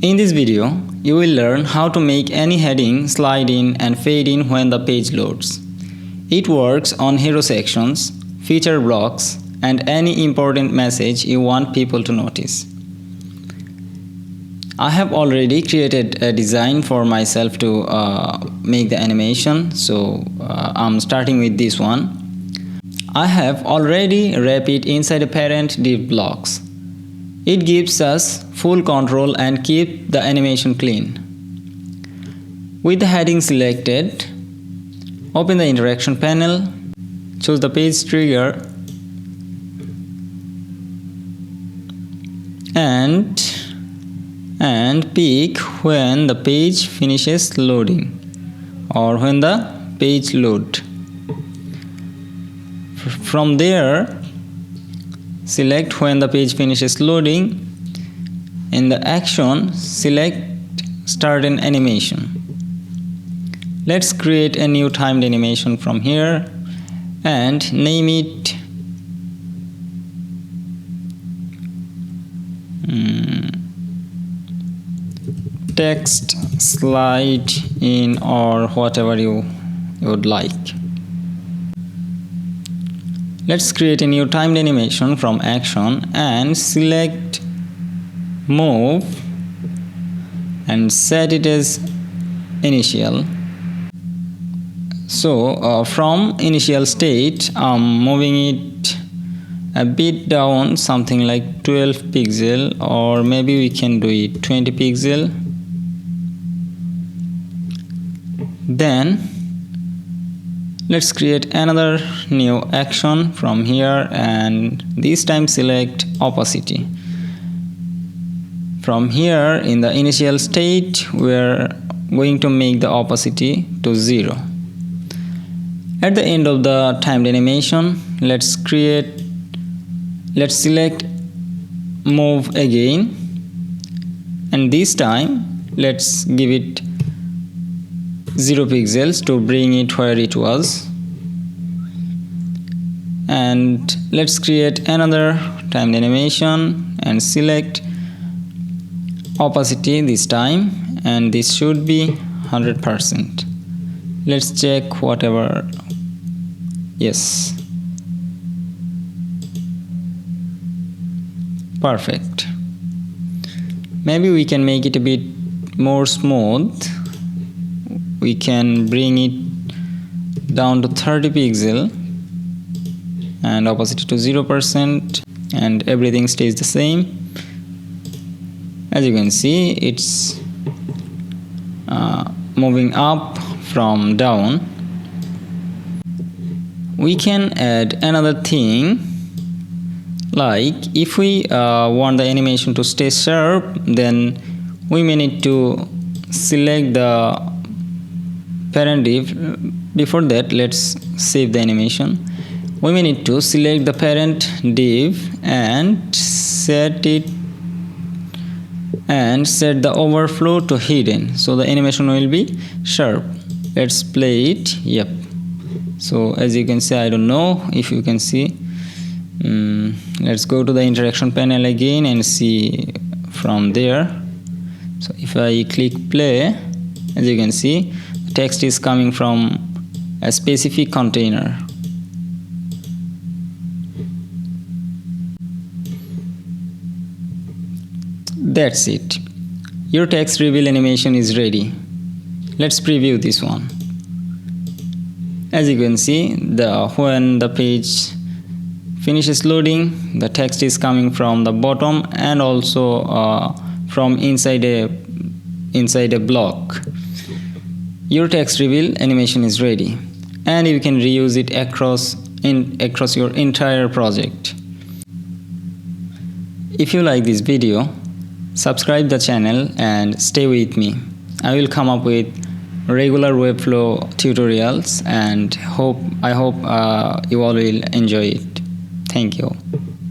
In this video, you will learn how to make any heading slide in and fade in when the page loads. It works on hero sections, feature blocks, and any important message you want people to notice. I have already created a design for myself to make the animation, so I'm starting with this one. I have already wrapped it inside a parent div blocks. It gives us full control and keep the animation clean. With the heading selected, open the interaction panel, choose the page trigger, and pick when the page finishes loading or when the page load. From there, select when the page finishes loading. In the action, select start an animation. Let's create a new timed animation from here and name it text slide in, or whatever you would like. Let's create a new timed animation from action and select move and set it as initial. So from initial state, I'm moving it a bit down, something like 12 pixel, or maybe we can do it 20 pixel. Then let's create another new action from here, and this time select opacity. From here, in the initial state, we're going to make the opacity to 0. At the end of the timed animation, let's select move again, and this time let's give it 0 pixels to bring it where it was. And let's create another timed animation and select opacity this time, and this should be 100%. Let's check whatever. Yes, perfect. Maybe we can make it a bit more smooth. We can bring it down to 30 pixel and opacity to 0%, and everything stays the same. As you can see, it's moving up from down. We can add another thing, like if we want the animation to stay sharp, then we may need to select the parent div. Before that, let's save the animation. We may need to select the parent div and set the overflow to hidden, so the animation will be sharp. Let's play it. Yep. So as you can see, I don't know if you can see. Let's go to the interaction panel again and see from there. So if I click play, as you can see, the text is coming from a specific container. That's it. Your text reveal animation is ready. Let's preview this one. As you can see, when the page finishes loading, the text is coming from the bottom and also from inside a block. Your text reveal animation is ready, and you can reuse it across your entire project. If you like this video, subscribe the channel and stay with me. I will come up with regular Webflow tutorials, and I hope you all will enjoy it. Thank you.